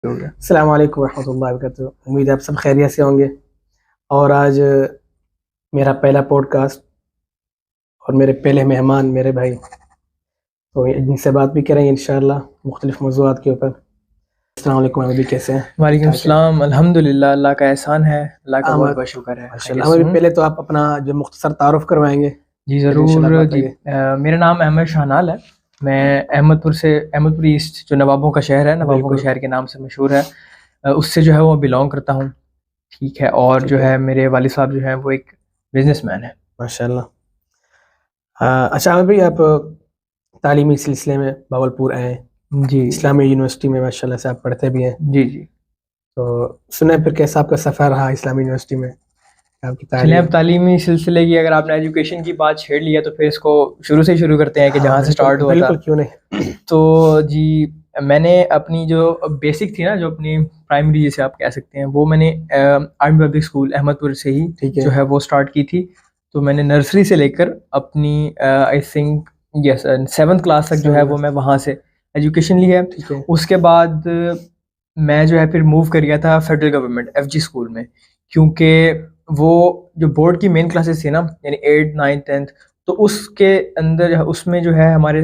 ہو گیا۔ السلام علیکم ورحمۃ اللہ وبرکاتہ، امید ہے آپ سب خیریت سے ہوں گے۔ اور آج میرا پہلا پوڈ کاسٹ اور میرے پہلے مہمان میرے بھائی، تو ان سے بات بھی کریں گے انشاءاللہ مختلف موضوعات کے اوپر۔ السلام علیکم احمد بھائی، کیسے ہیں؟ وعلیکم السلام، الحمدللہ، اللہ کا احسان ہے، اللہ کا بہت بہت شکر ہے۔ ماشاءاللہ، ہمیں بھی پہلے تو آپ اپنا جو مختصر تعارف کروائیں گے۔ جی ضرور جی، میرا نام احمد شاہنال ہے، میں احمد پور ایسٹ جو نوابوں کا شہر ہے، نوابوں کے شہر کے نام سے مشہور ہے، اس سے جو ہے وہ بلانگ کرتا ہوں، ٹھیک ہے۔ اور جو ہے میرے والد صاحب جو ہیں وہ ایک بزنس مین ہے۔ ماشاءاللہ۔ اچھا احمد بھائی، آپ تعلیمی سلسلے میں باولپور آئے ہیں، جی، اسلامی یونیورسٹی میں ماشاءاللہ سے آپ پڑھتے بھی ہیں۔ جی جی، تو سنیں پھر کیسا آپ کا سفر رہا اسلامی یونیورسٹی میں، آپ کی چلیں اب تعلیمی سلسلے کی اگر آپ نے ایجوکیشن کی بات چھیڑ لی ہے تو پھر اس کو شروع سے ہی شروع کرتے ہیں کہ جہاں سے سٹارٹ ہوا تھا۔ بالکل، کیوں نہیں۔ تو جی، میں نے اپنی جو بیسک تھی نا، جو اپنی پرائمری جسے آپ کہہ سکتے ہیں، وہ میں نے آرمی پبلک اسکول احمد پور سے ہی جو ہے وہ اسٹارٹ کی تھی۔ تو میں نے نرسری سے لے کر اپنی آئی تھنک 7th کلاس تک جو ہے وہ میں وہاں سے ایجوکیشن لی ہے۔ اس کے بعد میں جو ہے پھر موو کر گیا تھا فیڈرل گورنمنٹ FG اسکول میں، کیونکہ وہ جو بورڈ کی مین کلاسز تھی نا، یعنی 8th 9th 10th، تو اس کے اندر اس میں جو ہے ہمارے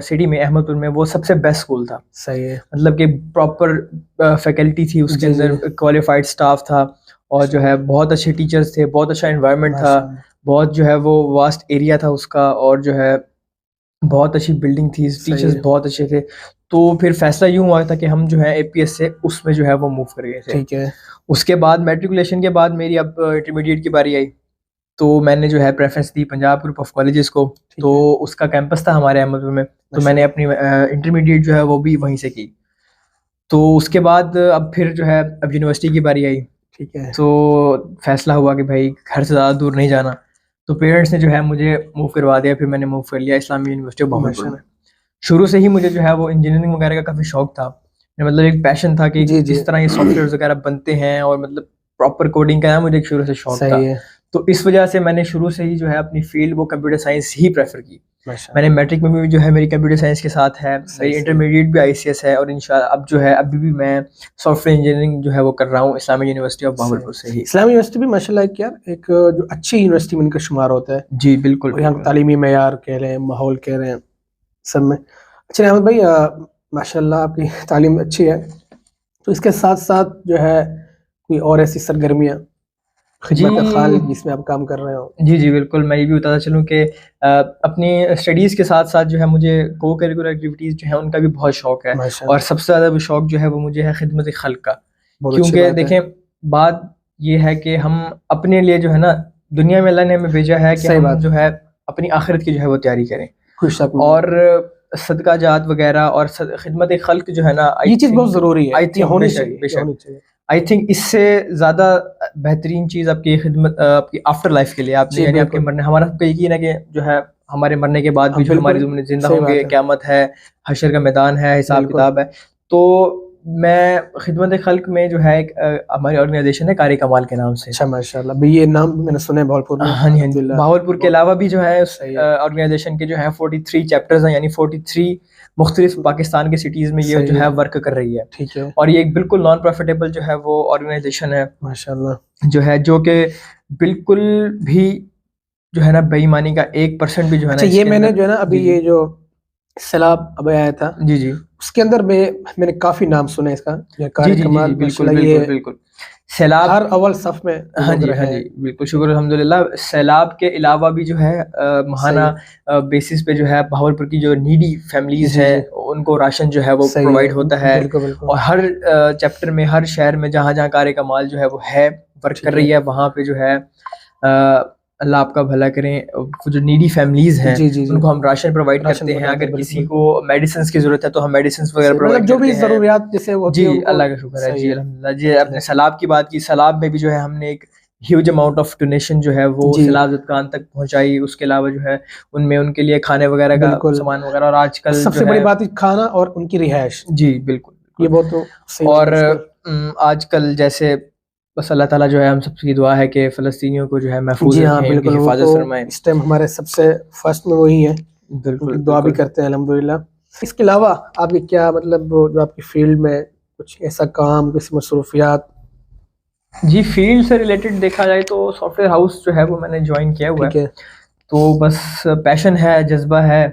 سٹی میں احمد پور میں وہ سب سے بیسٹ اسکول تھا۔ صحیح ہے، مطلب کہ پراپر فیکلٹی تھی اس کے اندر، کوالیفائڈ اسٹاف تھا، اور جو ہے بہت اچھے ٹیچرز تھے، بہت اچھا انوائرمنٹ تھا، بہت جو ہے وہ واسٹ ایریا تھا اس کا، اور جو ہے بہت اچھی بلڈنگ تھی، ٹیچرز بہت اچھے تھے۔ تو پھر فیصلہ یوں ہوا تھا کہ ہم جو ہے APS سے اس میں جو ہے وہ موو کر گئے تھے۔ ٹھیک ہے۔ اس کے بعد میٹریکولیشن کے بعد میری اب انٹرمیڈیٹ کی باری آئی، تو میں نے جو ہے preference the Punjab group of colleges کو، تو اس کا کیمپس تھا ہمارے احمد پور میں، تو میں نے اپنی انٹرمیڈیٹ جو ہے وہ بھی وہیں سے کی۔ تو اس کے بعد اب پھر جو ہے اب یونیورسٹی کی باری آئی، ٹھیک ہے۔ تو فیصلہ ہوا کہ بھائی گھر سے زیادہ دور نہیں جانا، تو پیرنٹس نے جو ہے مجھے موو کروا دیا، پھر میں نے موو کر لیا اسلامی یونیورسٹی آف باولپور میں۔ شروع سے ہی مجھے جو ہے وہ انجینئرنگ وغیرہ کا کافی شوق تھا، مطلب ایک پیشن تھا کہ جس طرح یہ سافٹ ویئر وغیرہ بنتے ہیں، اور مطلب پراپر کوڈنگ کا مجھے شروع سے شوق تھا، تو اس وجہ سے میں نے شروع سے ہی جو ہے اپنی فیلڈ وہ کمپیوٹر سائنس ہی پریفر کی۔ میں نے میٹرک میں بھی جو ہے میری کمپیوٹر سائنس کے ساتھ ہے، میری انٹرمیڈیٹ بھی ICS ہے، اور انشاءاللہ اب جو ہے ابھی بھی میں سافٹ ویئر انجینئرنگ جو ہے وہ کر رہا ہوں اسلامی یونیورسٹی آف باولپور سے ہی۔ اسلامی یونیورسٹی بھی ماشاءاللہ ایک جو اچھی یونیورسٹی میں ان کا شمار ہوتا ہے۔ جی بالکل، یہاں تعلیمی معیار کہہ رہے ہیں، ماحول کہہ رہے ہیں، سب میں۔ اچھا احمد بھائی، ماشاءاللہ آپ کی تعلیم اچھی ہے، تو اس کے ساتھ ساتھ جو ہے کوئی اور ایسی سرگرمیاں، خدمت خلق جس میں آپ کام کر رہے ہو؟ جی بالکل، میں یہ بھی بتاتا چلوں کہ اپنی اسٹڈیز کے ساتھ ساتھ جو ہے مجھے کو کریکولر ایکٹیویٹیز جو ہیں ان کا بھی بہت شوق ہے، اور سب سے زیادہ بھی شوق جو ہے وہ مجھے ہے خدمت خلق کا۔ کیونکہ دیکھیں بات یہ ہے کہ ہم اپنے لیے جو ہے نا، دنیا میں اللہ نے ہمیں بھیجا ہے کہ ہم جو ہے اپنی آخرت کی جو ہے وہ تیاری کریں، اور صدقہ جات وغیرہ اور خدمت خلق جو ہے نا، یہ چیز بہت ضروری ہے، ہونی چاہیے۔ آئی تھنک اس سے زیادہ بہترین چیز آپ کی خدمت، آپ کی آفٹر لائف کے لیے، آپ نے یعنی آپ کے مرنے، ہمارا سب کا یقین ہے کہ جو ہے ہمارے مرنے کے بعد بھی جو ہماری زندہ ہوں گے، قیامت ہے، حشر کا میدان ہے، حساب کتاب ہے۔ تو میں خدمت خلق میں جو ہے ایک ہماری آرگنائزیشن ہے قاری کمال کے نام سے۔ اچھا ماشاءاللہ، بھی یہ نام میں نے سنا ہے باولپور میں۔ ہاں جی، باولپور کے علاوہ بھی جو ہے اس آرگنائزیشن کے جو ہے 43 چیپٹرز ہیں، یعنی 43 مختلف پاکستان کے سٹیز میں یہ جو ہے ورک کر رہی ہے۔ ٹھیک ہے، اور یہ ایک بالکل نان پروفیٹیبل جو ہے وہ آرگنائزیشن ہے ماشاءاللہ، جو ہے جو کہ بالکل بھی جو ہے نا بے ایمانی کا 1% بھی جو ہے نا۔ یہ میں نے جو ہے نا ابھی یہ جو سیلاب اب آیا تھا، جی اس کے اندر میں نے کافی نام سنے اس کا، بالکل سیلاب ہر اول صف میں۔ ہاں جی بالکل، شکر الحمدللہ۔ سیلاب کے علاوہ بھی جو ہے ماہانہ بیسس پہ جو ہے باولپور کی جو نیڈی فیملیز ہیں ان کو راشن جو ہے وہ پرووائڈ ہوتا ہے، اور ہر چیپٹر میں، ہر شہر میں جہاں جہاں قاری کمال جو ہے وہ ہے ورک کر رہی ہے، وہاں پہ جو ہے اللہ آپ کا بھلا کریں، وہ جو نیڈی فیملیز ہیں ان کو ہم راشن پرووائڈ کرتے ہیں۔ اگر کسی کو میڈیسنس کی ضرورت ہے تو ہم میڈیسنس وغیرہ پرووائڈ کرتے ہیں، جو بھی ضروریات جیسے وہ۔ جی اللہ کا شکر ہے، جی الحمدللہ۔ جی آپ نے سیلاب کی بات کی، سیلاب میں بھی جو ہے ہم نے ایک ہیوج اماؤنٹ آف ڈونیشن جو ہے وہ سیلاب زدگان تک پہنچائی۔ اس کے علاوہ جو ہے ان میں ان کے لیے کھانے وغیرہ کا سامان وغیرہ، اور آج کل سب سے بڑی بات کھانا اور ان کی رہائش۔ جی بالکل، یہ بہت۔ اور آج کل جیسے بس اللہ تعالیٰ جو ہے ہم سب کی دعا ہے کہ فلسطینیوں کو جو ہے محفوظ رکھیں، ان کی حفاظت فرمائیں۔ اس ٹائم ہمارے سب سے فرسٹ میں وہی ہے، بالکل دعا بھی کرتے ہیں الحمدللہ۔ اس کے علاوہ آپ کی کیا مطلب جو آپ کی فیلڈ میں کچھ ایسا کام، کسی مصروفیات؟ جی فیلڈ سے ریلیٹڈ دیکھا جائے تو سافٹ ویئر ہاؤس جو ہے وہ میں نے جوائن کیا ہوا ٹھیک ہے، ہے، تو بس پیشن ہے، جذبہ ہے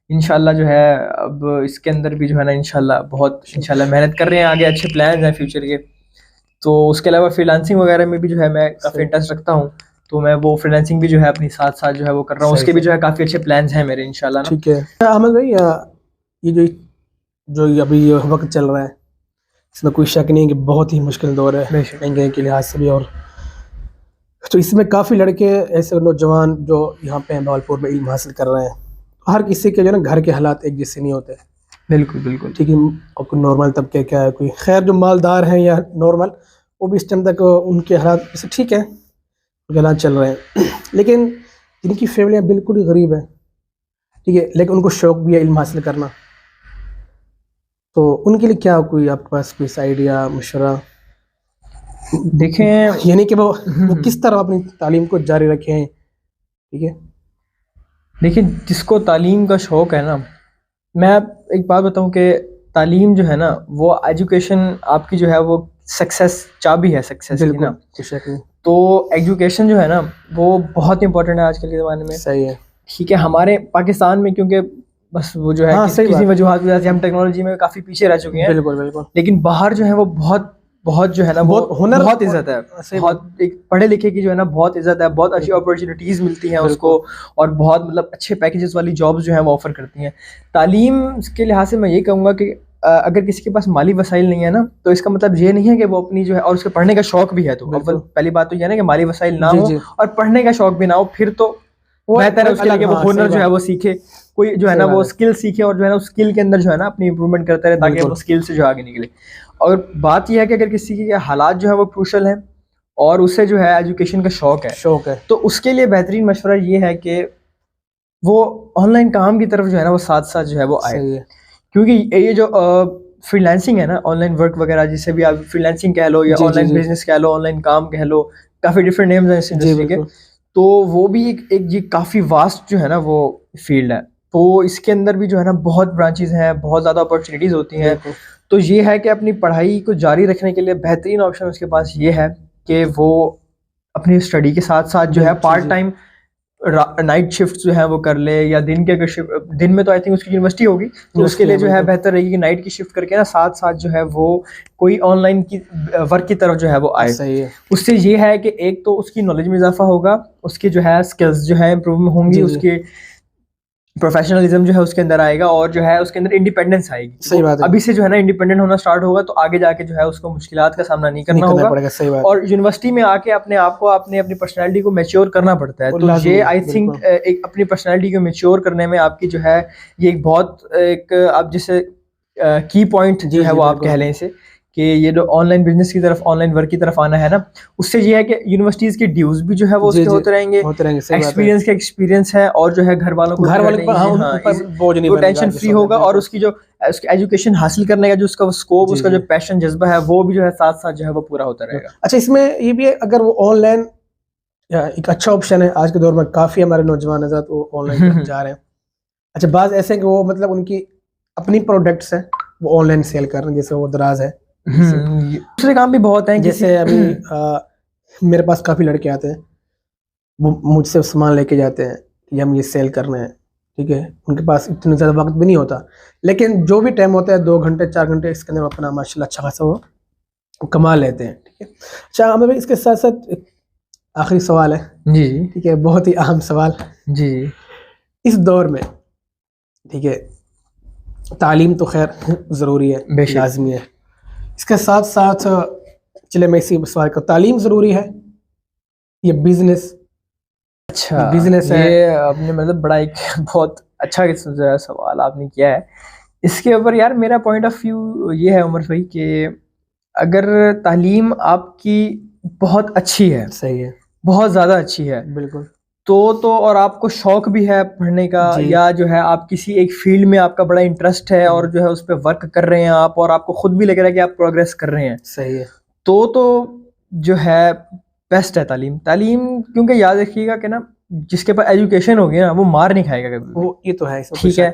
انشاءاللہ جو ہے. اب اس کے اندر بھی جو ہے نا انشاءاللہ بہت انشاءاللہ محنت کر رہے ہیں، آگے اچھے پلانز ہیں فیوچر کے. تو اس کے علاوہ فری لانسنگ وغیرہ میں بھی جو ہے میں کافی انٹرسٹ رکھتا ہوں، تو میں وہ فری لانسنگ بھی جو ہے اپنی ساتھ ساتھ جو ہے وہ کر رہا ہوں. اس کے بھی جو ہے کافی اچھے پلانز ہیں میرے انشاءاللہ نا. ٹھیک ہے. احمد بھائی، یہ جو ابھی یہ وقت چل رہا ہے، اس میں کوئی شک نہیں کہ بہت ہی مشکل دور ہے مہنگائی کے لحاظ سے بھی. اور تو اس میں کافی لڑکے ایسے نوجوان جو یہاں پہ بھاولپور میں علم حاصل کر رہے ہیں. ہر کسی کے جو ہے نا گھر کے حالات ایک جیسے نہیں ہوتے. بالکل بالکل ٹھیک ہے. اور کوئی نارمل طبقے کیا ہے، کوئی خیر جو مالدار ہیں یا نارمل، وہ بھی اس ٹائم تک ان کے حالات جیسے ٹھیک ہے، ان کے حالات چل رہے ہیں. لیکن جن کی فیملیاں بالکل ہی غریب ہیں، ٹھیک ہے، لیکن ان کو شوق بھی ہے علم حاصل کرنا، تو ان کے لیے کیا کوئی آپ کے پاس کوئی آئیڈیا، مشورہ؟ دیکھیں یعنی کہ وہ کس طرح اپنی تعلیم کو جاری رکھیں. ٹھیک ہے. دیکھیں جس کو تعلیم کا شوق ہے نا، میں ایک بات بتاؤں کہ تعلیم جو ہے نا وہ ایجوکیشن آپ کی جو ہے وہ سکسیس چابی ہے سکسیس کی نا. تو ایجوکیشن جو ہے نا وہ بہت امپورٹنٹ ہے آج کل کے زمانے میں. صحیح ہے. ٹھیک ہے. ہمارے پاکستان میں کیونکہ بس وہ جو ہے کسی وجوہات کی وجہ سے ہم ٹیکنالوجی میں کافی پیچھے رہ چکے ہیں. بالکل بالکل. لیکن باہر جو ہے وہ بہت جو ہے نا وہ ہنر، بہت عزت ہے، بہت ایک پڑھے لکھے کی جو ہے نا بہت عزت ہے، بہت اچھی اپرچونیٹیز ملتی ہیں اس کو، اور بہت مطلب اچھے پیکیجز والی جابس جو ہیں وہ آفر کرتی ہیں. تعلیم کے لحاظ سے میں یہ کہوں گا کہ اگر کسی کے پاس مالی وسائل نہیں ہے نا، تو اس کا مطلب یہ نہیں ہے کہ وہ اپنی جو ہے، اور اس کے پڑھنے کا شوق بھی ہے، تو اول پہلی بات تو یہ ہے نا کہ مالی وسائل نہ ہو اور پڑھنے کا شوق بھی نہ ہو، پھر تو بہتر ہے اس کے لیے کہ وہ ہنر جو ہے وہ سیکھے، کوئی جو ہے نا وہ اسکل سیکھے، اور جو ہے نا اس اسکل کے اندر جو ہے نا اپنی امپرومنٹ کرتا رہے تاکہ وہ اسکل سے جو آگے نکلے. اور بات یہ ہے کہ اگر کسی کے حالات جو ہے وہ کروشل ہیں اور اسے جو ہے ایجوکیشن کا شوق ہے تو اس کے لیے بہترین مشورہ یہ ہے کہ وہ آن لائن کام کی طرف جو ہے نا وہ ساتھ ساتھ جو ہے وہ آئے. کیونکہ یہ جو فری لانسنگ ہے نا، آن لائن ورک وغیرہ جسے بھی آپ فری لانسنگ کہہ لو یا آن لائن بزنس کہہ لو، آن لائن کام کہہ لو، کافی ڈفرینٹ نیمز ہیں اس انڈسٹری کے. تو وہ بھی ایک جی کافی واسٹ جو ہے نا وہ فیلڈ ہے. تو اس کے اندر بھی جو ہے نا بہت برانچز ہیں، بہت زیادہ اپرچونیٹیز ہوتی ہیں. تو یہ ہے کہ اپنی پڑھائی کو جاری رکھنے کے لیے بہترین آپشن اس کے پاس یہ ہے کہ وہ اپنی اسٹڈی کے ساتھ ساتھ جو ہے پارٹ ٹائم نائٹ شفٹ جو ہے وہ کر لے، یا دن کے اگر دن میں تو آئی تھنک اس کی یونیورسٹی ہوگی تو اس کے لیے جو ہے بہتر رہے گی کہ نائٹ کی شفٹ کر کے نا ساتھ ساتھ جو ہے وہ کوئی آن لائن کی ورک کی طرف جو ہے وہ آئے. اس سے یہ ہے کہ ایک تو اس کی نالج میں اضافہ ہوگا، اس کی جو ہے اسکلز جو ہے امپروو ہوں گی، اس کی پروفیشنلزم جو ہے اس کے اندر آئے گا، اور جو ہے اس کے اندر انڈیپینڈنس آئے گی. صحیح بات ہے. ابھی سے جو ہے نا انڈیپینڈنٹ ہونا سٹارٹ ہوگا تو آگے جا کے جو ہے اس کو مشکلات کا سامنا نہیں کرنا ہوگا. اور یونیورسٹی میں آ کے اپنے آپ کو اپنی پرسنالٹی کو میچور کرنا پڑتا ہے. تو یہ آئی تھنک ایک اپنی پرسنالٹی کو میچور کرنے میں آپ کی جو ہے یہ ایک بہت ایک آپ جسے کی پوائنٹ جو ہے وہ آپ کہہ لیں اسے، کہ یہ جو آن لائن بزنس کی طرف، آن لائن ورک کی طرف آنا ہے نا، اس سے یہ ہے کہ یونیورسٹیز کے ڈیوز بھی جو ہے وہ اس کے ہوتے رہیں گے، ایکسپیرینس کا ایکسپیرینس ہے، اور جو ہے گھر والوں کو ٹینشن فری ہوگا، اور اس کی جو اس کی ایجوکیشن حاصل کرنے کا جو اس کا اسکوپ، اس کا جو پیشن جذبہ ہے وہ بھی جو ہے ساتھ ساتھ جو ہے وہ پورا ہوتا رہے گا. اچھا، اس میں یہ بھی ہے اگر وہ آن لائن ایک اچھا آپشن ہے آج کے دور میں، کافی ہمارے نوجوان حضرات وہ آن لائن جا رہے ہیں. اچھا، بعض ایسے ہیں کہ وہ مطلب ان کی اپنی پروڈکٹس ہیں وہ آن لائن سیل کر رہے ہیں، جیسے وہ دراز ہے، دوسرے کام بھی بہت ہیں. جیسے ابھی میرے پاس کافی لڑکے آتے ہیں، وہ مجھ سے سامان لے کے جاتے ہیں کہ ہم یہ سیل کرنا ہے. ٹھیک ہے. ان کے پاس اتنا زیادہ وقت بھی نہیں ہوتا، لیکن جو بھی ٹائم ہوتا ہے 2 گھنٹے 4 گھنٹے اس کے اندر اپنا ماشاء اللہ اچھا خاصا وہ کما لیتے ہیں. ٹھیک ہے. اچھا ہمیں اس کے ساتھ ساتھ ایک آخری سوال ہے. جی ٹھیک ہے، بہت ہی اہم سوال. جی اس دور میں ٹھیک ہے تعلیم تو خیر ضروری ہے، لازمی ہے. اس کے ساتھ ساتھ چلے میں اسی سوال کا، تعلیم ضروری ہے یہ بزنس؟ اچھا، بزنس ہے. یہ آپ نے مطلب بڑا ایک بہت اچھا سوال آپ نے کیا ہے. اس کے اوپر یار میرا پوائنٹ آف ویو یہ ہے عمر بھائی کہ اگر تعلیم آپ کی بہت اچھی ہے، صحیح ہے، بہت زیادہ اچھی ہے، بالکل، تو اور آپ کو شوق بھی ہے پڑھنے کا، یا جو ہے آپ کسی ایک فیلڈ میں آپ کا بڑا انٹرسٹ ہے اور جو ہے اس پہ ورک کر رہے ہیں آپ، اور آپ کو خود بھی لگ رہا ہے کہ آپ پروگریس کر رہے ہیں، صحیح ہے، تو جو ہے بیسٹ ہے تعلیم. کیونکہ یاد رکھیے گا کہ نا جس کے پاس ایجوکیشن ہوگی نا وہ مار نہیں کھائے گا کبھی. وہ یہ تو ہے، ٹھیک ہے.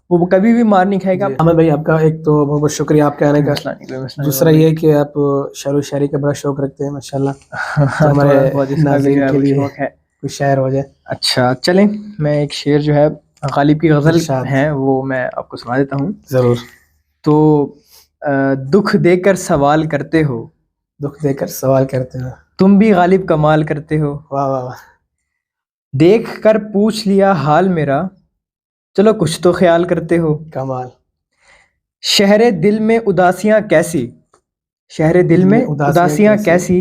وہ کبھی بھی مار نہیں کھائے گا. احمد بھائی آپ کا ایک تو بہت بہت شکریہ آپ کے آنے کا. مسئلہ نہیں، کوئی مسئلہ نہیں. دوسرا یہ کہ آپ شعر و شاعری کا بڑا شوق رکھتے ہیں ماشاءاللہ. تو ہمارے ناظرین کے لیے کوئی شاعر ہو جائے. اچھا چلیں، میں ایک شعر جو ہے غالب کی غزل ہیں وہ میں آپ کو سنا دیتا ہوں. ضرور. تو دکھ دے کر سوال کرتے ہو، دکھ دے کر سوال کرتے ہو، تم بھی غالب کمال کرتے ہو. واہ واہ واہ. دیکھ کر پوچھ لیا حال میرا، چلو کچھ تو خیال کرتے ہو. کمال. شہر دل میں اداسیاں کیسی، شہر دل میں اداسیاں کیسی،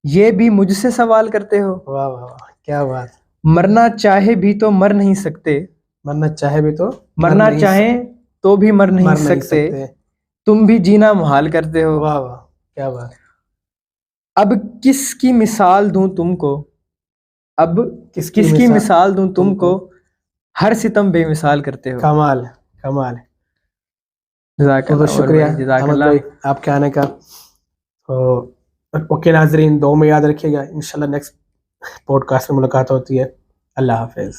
یہ بھی مجھ سے سوال کرتے ہو. واہ واہ واہ کیا بات. مرنا چاہے بھی تو مر نہیں سکتے، مرنا چاہے بھی تو مرنا چاہیں تو بھی مر نہیں سکتے، تم بھی جینا محال کرتے ہو. واہ واہ کیا بات. اب کس کی مثال دوں تم کو، اب کس کی مثال دوں تم کو، ہر ستم بے مثال کرتے ہو. کمال کمال. جزاک اللہ. بہت شکریہ احمد بھائی آپ کے آنے کا. تو اوکے ناظرین، دعاؤں میں یاد رکھیے گا. انشاءاللہ نیکسٹ پوڈ کاسٹ میں ملاقات ہوتی ہے. اللہ حافظ.